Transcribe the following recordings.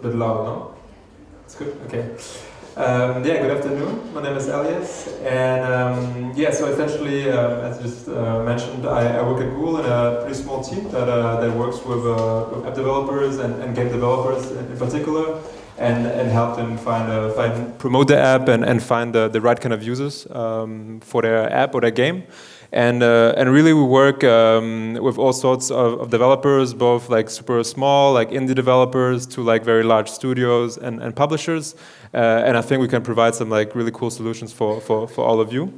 bit loud, no? It's good. Okay. Yeah, good afternoon. My name is Eliaz, and yeah, so essentially, as just mentioned, I work at Google in a pretty small team that works with app developers and game developers in particular, and help them promote the app and find the right kind of users for their app or their game. And really we work with all sorts of developers, both like super small, like indie developers, to like very large studios and publishers. And I think we can provide some like really cool solutions for all of you.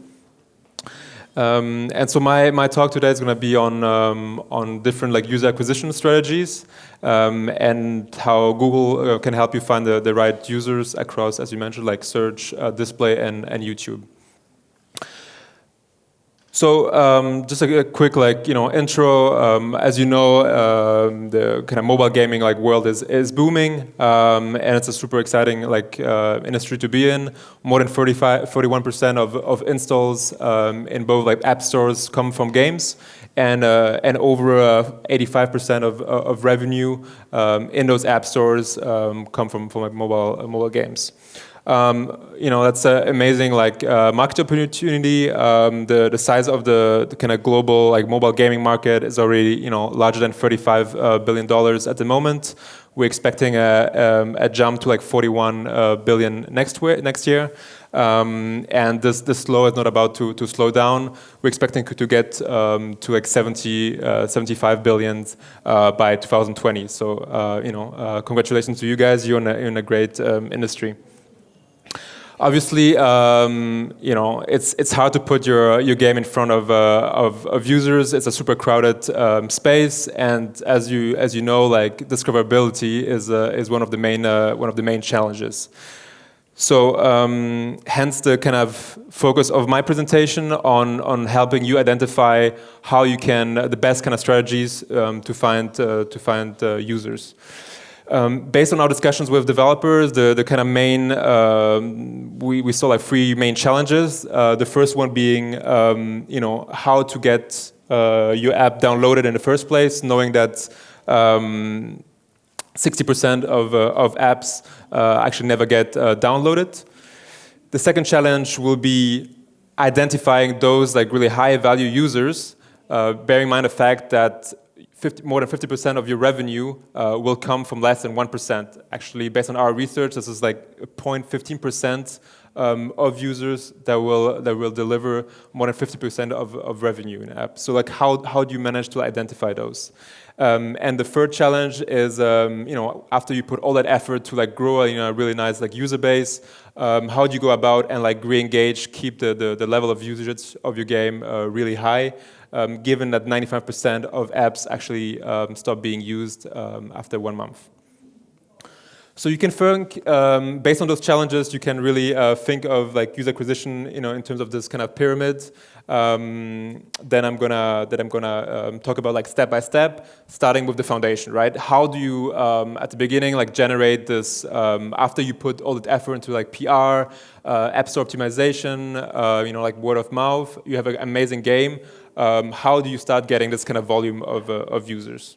And so my talk today is going to be on different like user acquisition strategies and how Google can help you find the right users across, as you mentioned, like search, display, and YouTube. So just a quick intro. As you know, the kind of mobile gaming world is booming, and it's a super exciting industry to be in. More than 41% of installs in both app stores come from games, and over 85% of revenue in those app stores come from mobile games. That's an amazing market opportunity. The size of the kind of global mobile gaming market is already larger than $35 billion at the moment. We're expecting a jump to 41 billion next year. And this flow is not about to slow down. We're expecting to get to 75 billion by 2020. So congratulations to you guys. You're in a great industry. Obviously, it's hard to put your game in front of users. It's a super crowded space, and as you know, discoverability is one of the main challenges. So, hence the kind of focus of my presentation on helping you identify how you can the best kind of strategies to find users. Based on our discussions with developers, the kind of main, we saw three main challenges. The first one being, how to get your app downloaded in the first place, knowing that 60% of apps actually never get downloaded. The second challenge will be identifying those really high value users, bearing in mind the fact that more than 50% of your revenue will come from less than 1%. Actually, based on our research, this is 0.15% of users that will deliver more than 50% of revenue in an app. So how do you manage to identify those? And the third challenge is after you put all that effort to grow a really nice user base, how do you go about and re-engage, keep the level of usage of your game really high? Given that 95% of apps actually stop being used after 1 month. So you can think, based on those challenges, you can really think of user acquisition, in terms of this kind of pyramid. Then I'm gonna talk about step by step, starting with the foundation, right? How do you at the beginning generate this after you put all that effort into PR, app store optimization, word of mouth? You have an amazing game. How do you start getting this kind of volume of users?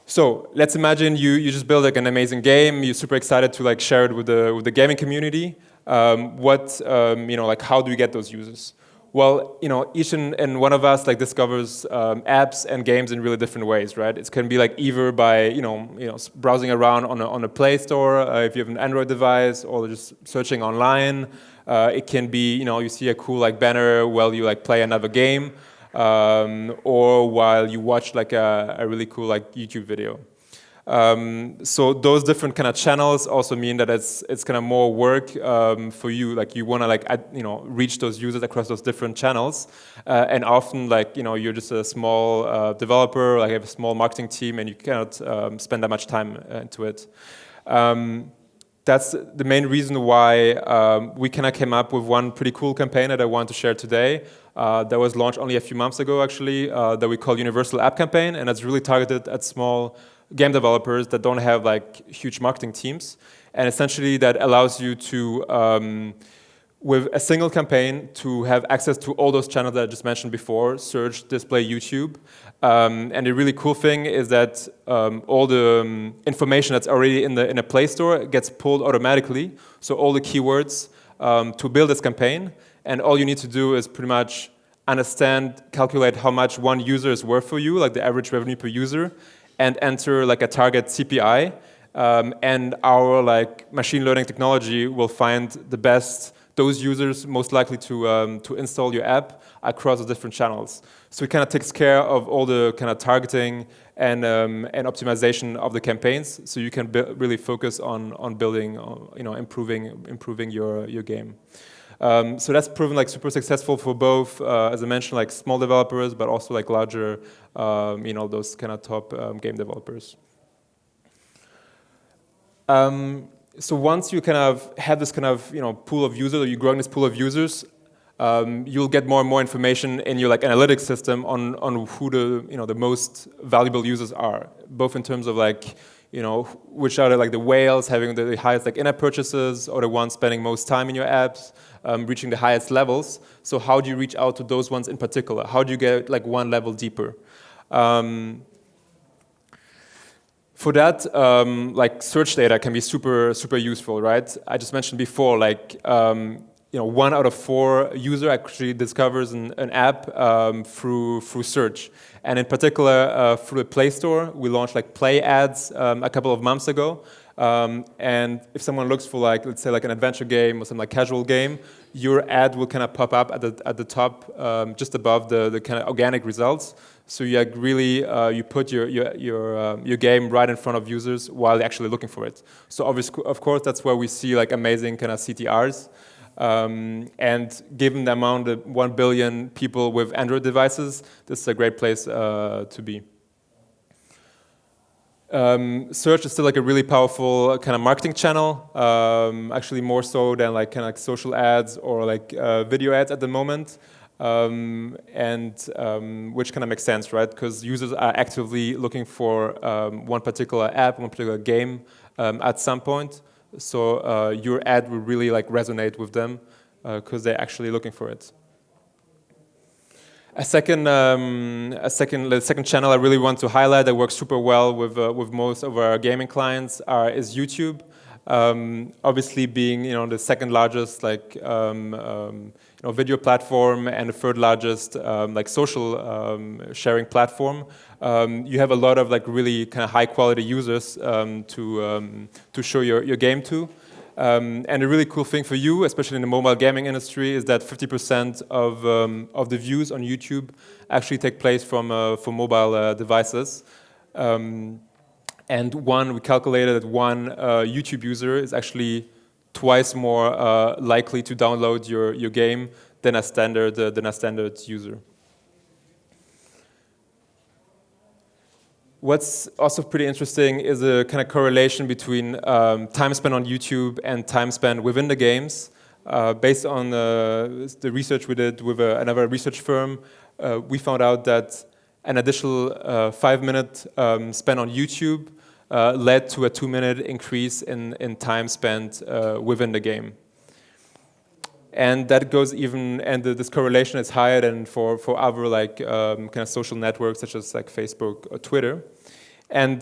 So let's imagine you just build an amazing game. You're super excited to share it with the gaming community. How do we get those users? Well, each and one of us discovers apps and games in really different ways, right? It can be either by browsing around on a Play Store if you have an Android device, or just searching online. It can be you see a cool banner while you play another game, or while you watch a really cool YouTube video. So those different kind of channels also mean that it's kind of more work for you. You want to reach those users across those different channels, and often you're just a small developer, have a small marketing team, and you cannot spend that much time into it. That's the main reason why we kind of came up with one pretty cool campaign that I want to share today. That was launched only a few months ago, actually, that we call Universal App Campaign, and it's really targeted at small game developers that don't have huge marketing teams, and essentially that allows you to with a single campaign to have access to all those channels that I just mentioned before, search, display, YouTube. And the really cool thing is that all the information that's already in the Play Store gets pulled automatically. So all the keywords to build this campaign, and all you need to do is pretty much understand, calculate how much one user is worth for you, like the average revenue per user, and enter like a target CPI. And our like machine learning technology will find the best, those users most likely to install your app across the different channels. So it kind of takes care of all the kind of targeting and optimization of the campaigns. So you can really focus on building, improving your game. So that's proven like super successful for both, as I mentioned, like small developers, but also like larger, those kind of top game developers. So once you kind of have this kind of pool of users, or you're growing this pool of users, you'll get more and more information in your like analytics system on who the most valuable users are, both in terms of like which are the whales having the highest like in-app purchases, or the ones spending most time in your apps, reaching the highest levels. So how do you reach out to those ones in particular? How do you get like one level deeper? For that, like search data can be super useful, right? I just mentioned before, like 1 out of 4 user actually discovers an app through search, and in particular through the Play Store, we launched like Play ads a couple of months ago. And if someone looks for like, let's say like an adventure game or some like casual game, your ad will kind of pop up at the top, just above the kind of organic results. So you like really you put your game right in front of users while they're actually looking for it. So obviously, of course, that's where we see like amazing kind of CTRs. And given the amount of 1 billion people with Android devices, this is a great place to be. Search is still like a really powerful kind of marketing channel, actually more so than like kind of like social ads or like video ads at the moment, which kind of makes sense, right? Because users are actively looking for one particular app, one particular game at some point. So your ad will really like resonate with them because they're actually looking for it. The second channel I really want to highlight that works super well with most of our gaming clients is YouTube. Obviously, being the second largest like video platform and the third largest like social sharing platform, you have a lot of like really kind of high quality users to show your game to. And a really cool thing for you, especially in the mobile gaming industry, is that 50% of the views on YouTube actually take place from mobile devices. And we calculated that one YouTube user is actually twice more likely to download your game than a standard user. What's also pretty interesting is a kind of correlation between time spent on YouTube and time spent within the games. Based on the research we did with another research firm, we found out that an additional 5 minutes spent on YouTube led to a 2-minute increase in time spent within the game. And that goes this correlation is higher than for other like kind of social networks such as like Facebook or Twitter. And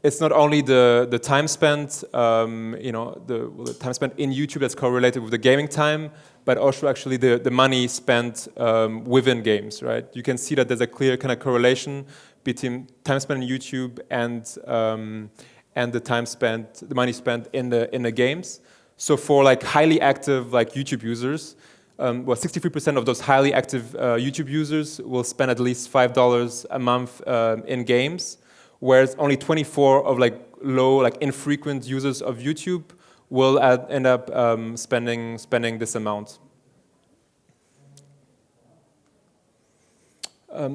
it's not only the time spent, the time spent in YouTube that's correlated with the gaming time, but also actually the money spent within games, right? You can see that there's a clear kind of correlation between time spent in YouTube and the money spent in the games. So for like highly active like YouTube users, 63% of those highly active YouTube users will spend at least $5 a month in games, whereas only 24 of like low, like infrequent users of YouTube will end up spending this amount.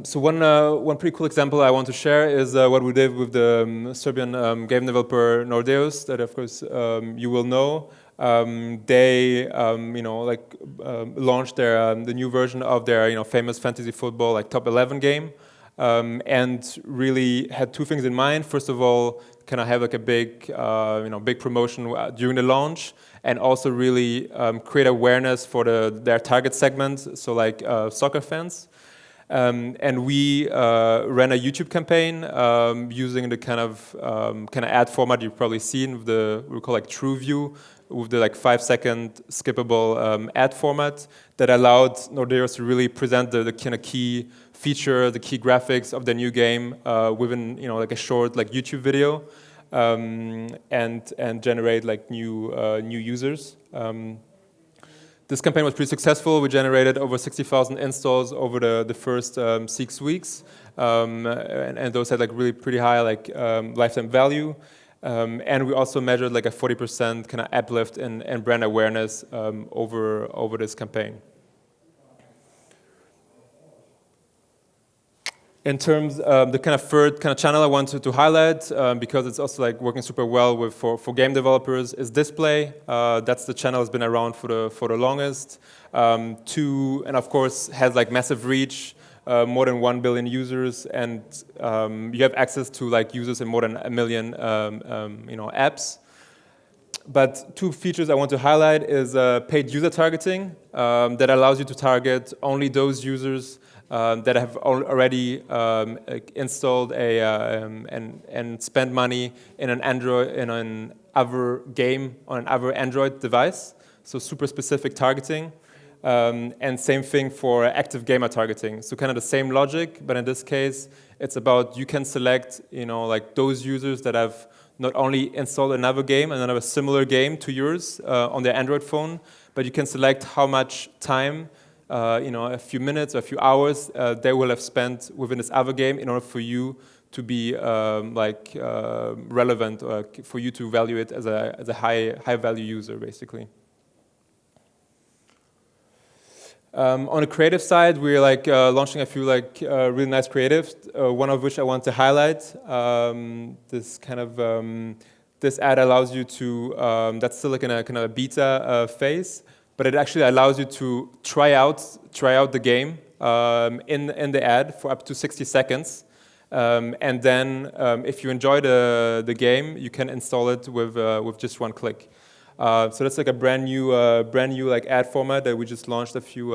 So one pretty cool example I want to share is what we did with the Serbian game developer Nordeus, that of course you will know. They launched the new version of their famous fantasy football like top 11 game. and really had two things in mind. First of all, kind of have like a big, big promotion during the launch, and also really create awareness for their target segment, so like soccer fans. And we ran a YouTube campaign using the kind of ad format you've probably seen with we call like TrueView, with the like 5-second skippable ad format that allowed Norderos to really present the kind of key feature, the key graphics of the new game within like a short like YouTube video, and generate like new users. This campaign was pretty successful. We generated over 60,000 installs over the first 6 weeks, and those had like really pretty high like lifetime value. And we also measured like a 40% kind of uplift in brand awareness over this campaign. In terms of the kind of third kind of channel I wanted to highlight, because it's also like working super well for game developers, is display. That's the channel that's been around for the longest. And of course has like massive reach, more than 1 billion users, and you have access to like users in more than 1 million apps. But two features I want to highlight is paid user targeting that allows you to target only those users that have already installed and spent money in an other game on an other Android device. So super specific targeting, and same thing for active gamer targeting. So kind of the same logic, but in this case, it's about you can select like those users that have not only installed another game and another similar game to yours on their Android phone, but you can select how much time. A few minutes or a few hours they will have spent within this other game in order for you to be relevant, or for you to value it as a high value user, basically. On the creative side, we're launching a few really nice creatives. One of which I want to highlight. This ad allows you to. That's still like in a kind of a beta phase. But it actually allows you to try out the game in the ad for up to 60 seconds, and then if you enjoy the game, you can install it with just one click. So that's like a brand new like ad format that we just launched a few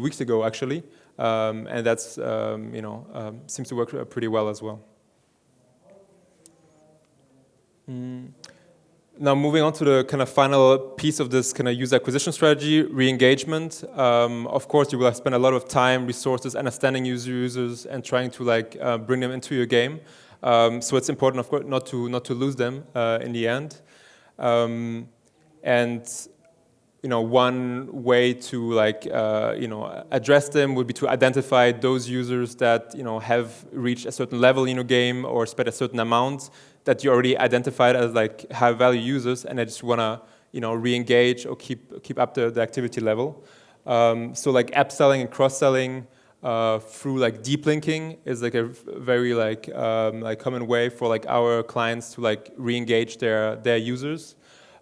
weeks ago actually, and that's seems to work pretty well as well. Now moving on to the kind of final piece of this kind of user acquisition strategy, re-engagement. Of course, you will have spent a lot of time, resources, understanding users, and trying to bring them into your game. So it's important, of course, not to lose them in the end. And one way to address them would be to identify those users that have reached a certain level in your game or spent a certain amount that you already identified as like high value users, and I just wanna re-engage or keep up the activity level. So like upselling and cross-selling through like deep linking is like a very common way for like our clients to re-engage their users.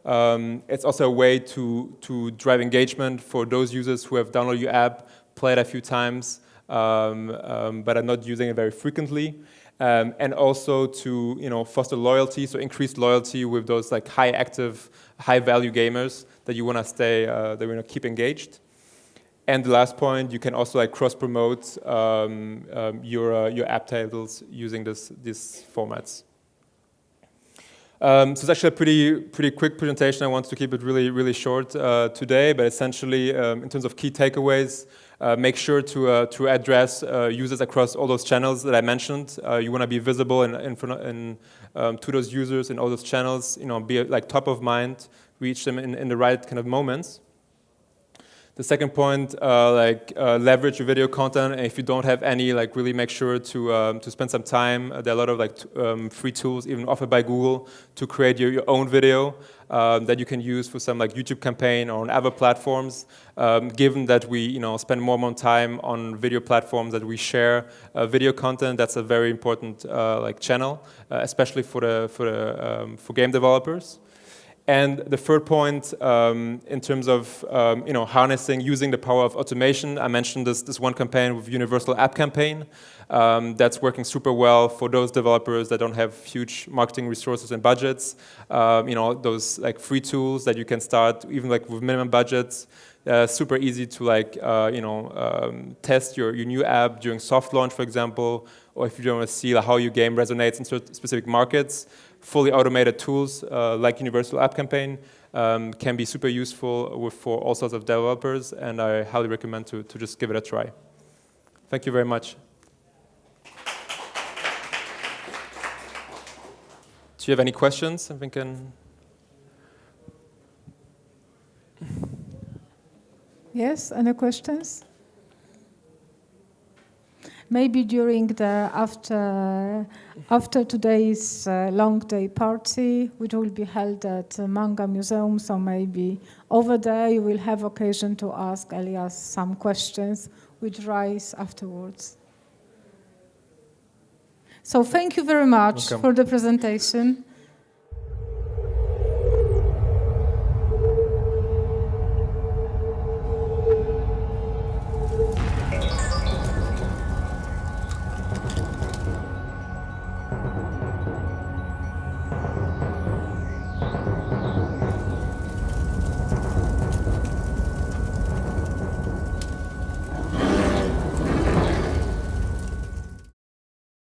It's also a way to drive engagement for those users who have downloaded your app, played a few times, but are not using it very frequently. And also to foster loyalty, so increase loyalty with those like high active, high value gamers that you want to stay, that you want to keep engaged. And the last point, you can also cross promote your app titles using these formats. So it's actually a pretty quick presentation. I want to keep it really short today, but essentially in terms of key takeaways. Make sure to address users across all those channels that I mentioned. You want to be visible to those users in all those channels. Be top of mind, reach them in the right kind of moments. The second point, leverage your video content, and if you don't have any, really make sure to spend some time. There are a lot of free tools, even offered by Google, to create your own video that you can use for some YouTube campaign or on other platforms. Given that we spend more and more time on video platforms that we share video content, that's a very important channel, especially for game developers. And the third point, in terms of harnessing, using the power of automation, I mentioned this one campaign with Universal App Campaign. That's working super well for those developers that don't have huge marketing resources and budgets. Those like free tools that you can start even like with minimum budgets. Super easy to test your new app during soft launch, for example, or if you want to see how your game resonates in specific markets. Fully automated tools like Universal App Campaign can be super useful for all sorts of developers, and I highly recommend to just give it a try. Thank you very much. Do you have any questions? I think Yes, any questions? Maybe during the after today's long day party, which will be held at Manga Museum, so maybe over there you will have occasion to ask Elias some questions which rise afterwards. So thank you very much for the presentation.